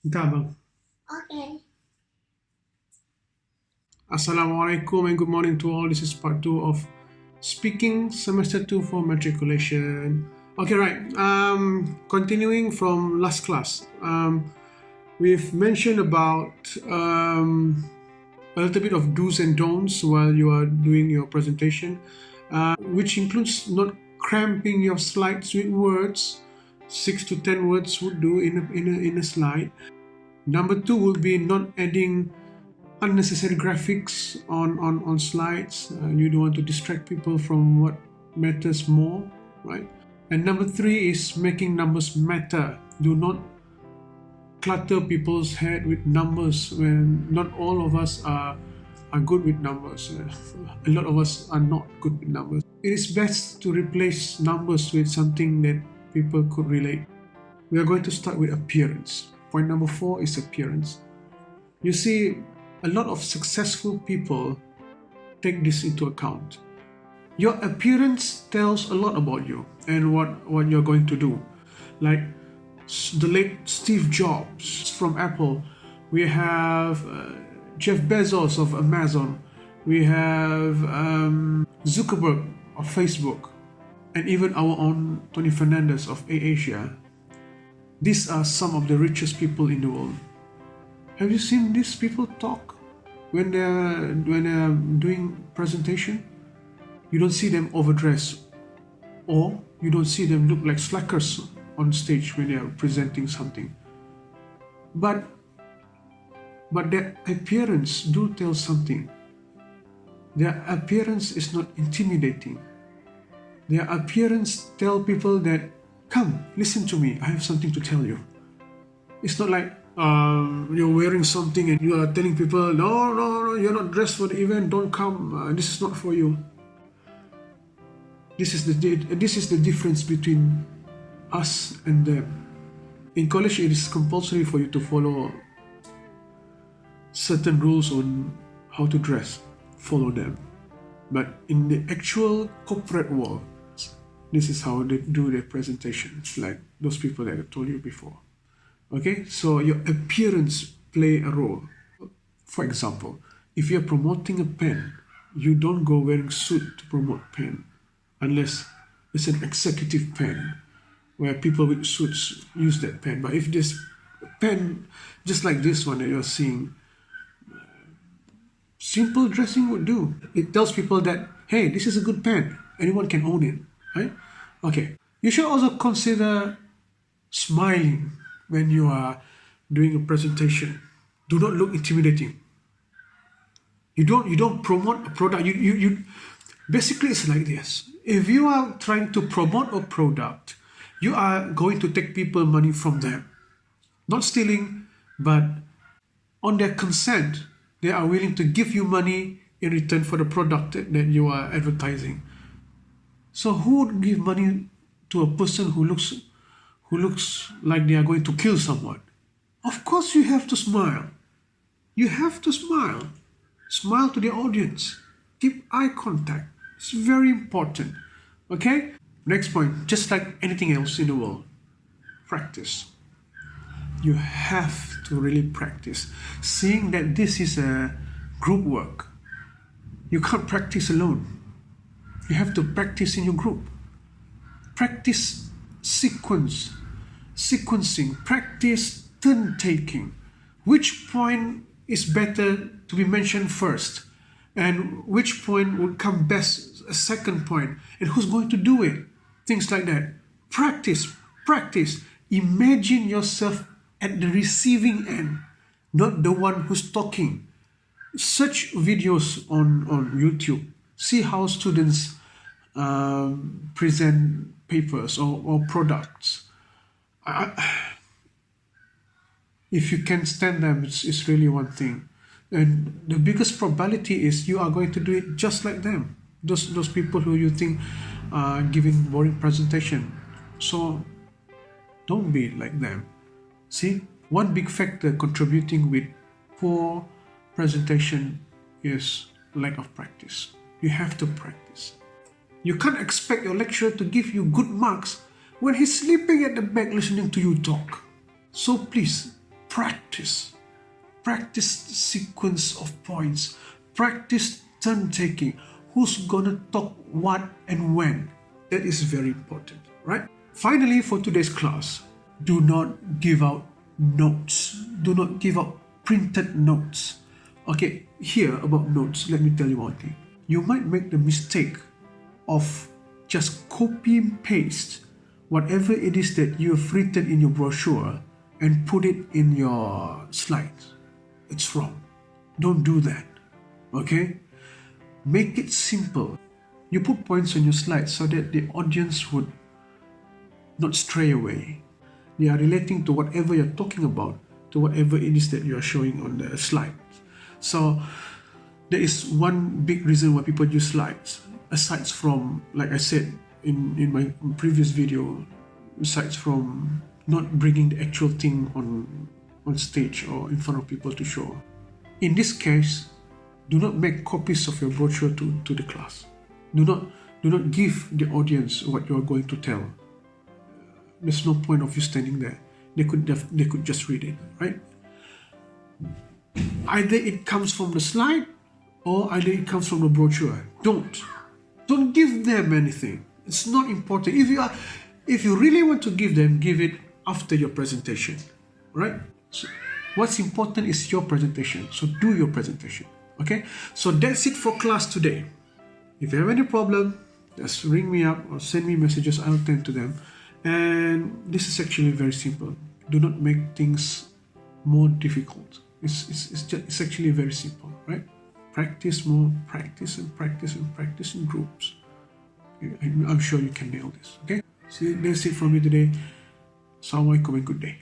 Entah bang. Okay. Assalamualaikum and good morning to all. This is part 2 of speaking semester 2 for matriculation. Okay, right. Continuing from last class. We've mentioned about a little bit of do's and don'ts while you are doing your presentation, which includes not cramping your slides with words. 6 to 10 words would do in a slide. Number 2 will be not adding unnecessary graphics on slides. You don't want to distract people from what matters more, right? And number 3 is making numbers matter. Do not clutter people's head with numbers when not all of us are good with numbers. A lot of us are not good with numbers. It is best to replace numbers with something that people could relate. We are going to start with appearance. Point number 4 is appearance. You see, a lot of successful people take this into account. Your appearance tells a lot about you and what you're going to do. Like the late Steve Jobs from Apple, we have Jeff Bezos of Amazon, we have Zuckerberg of Facebook, and even our own Tony Fernandez of AirAsia. These are some of the richest people in the world. Have you seen these people talk when they're doing presentation? You don't see them overdressed, or you don't see them look like slackers on stage when they are presenting something. But their appearance do tell something. Their appearance is not intimidating. Their appearance tell people that, come, listen to me, I have something to tell you. It's not like you're wearing something and you are telling people, no, you're not dressed for the event, don't come, this is not for you. This is the difference between us and them. In college, it is compulsory for you to follow certain rules on how to dress. Follow them. But in the actual corporate world, this is how they do their presentations, like those people that I told you before. Okay, so your appearance play a role. For example, if you're promoting a pen, you don't go wearing suit to promote pen, unless it's an executive pen where people with suits use that pen. But if this pen, just like this one that you're seeing, simple dressing would do. It tells people that, hey, this is a good pen. Anyone can own it, right? Okay. You should also consider smiling when you are doing a presentation. Do not look intimidating. You don't promote a product. You basically it's like this. If you are trying to promote a product, you are going to take people money from them. Not stealing, but on their consent, they are willing to give you money in return for the product that you are advertising. So who would give money to a person who looks like they are going to kill someone? Of course you have to smile. You have to smile. Smile to the audience. Keep eye contact. It's very important. Okay? Next point, just like anything else in the world, practice. You have to really practice. Seeing that this is a group work, you can't practice alone. You have to practice in your group. Practice sequencing, practice turn taking. Which point is better to be mentioned first? And which point would come best a second point? And who's going to do it? Things like that. Practice. Imagine yourself at the receiving end, not the one who's talking. Search videos on YouTube. See how students present papers or products. If you can stand them, it's really one thing. And the biggest probability is you are going to do it just like them. Those people who you think are giving boring presentation. So don't be like them. See, one big factor contributing with poor presentation is lack of practice. You have to practice. You can't expect your lecturer to give you good marks when he's sleeping at the back listening to you talk. So please, practice. Practice sequence of points. Practice turn taking. Who's gonna talk what and when? That is very important, right? Finally, for today's class, do not give out notes. Do not give out printed notes. Okay, here about notes, let me tell you one thing. You might make the mistake of just copy and paste whatever it is that you have written in your brochure and put it in your slides. It's wrong. Don't do that. Okay? Make it simple. You put points on your slides so that the audience would not stray away. They are relating to whatever you're talking about, to whatever it is that you are showing on the slide. So there is one big reason why people use slides. Aside from, like I said in my previous video, aside from not bringing the actual thing on stage or in front of people to show. In this case, do not make copies of your brochure to the class. Do not give the audience what you are going to tell. There's no point of you standing there. They could just read it, right? Either it comes from the slide or either it comes from the brochure. Don't give them anything. It's not important. If you really want to give them, give it after your presentation, right? So what's important is your presentation. So do your presentation, okay? So that's it for class today. If you have any problem, just ring me up or send me messages. I'll attend to them. And this is actually very simple. Do not make things more difficult. It's actually very simple, right? Practice more, practice and practice and practice in groups. I'm sure you can nail this, okay? So that's it from me today. Assalamualaikum and good day.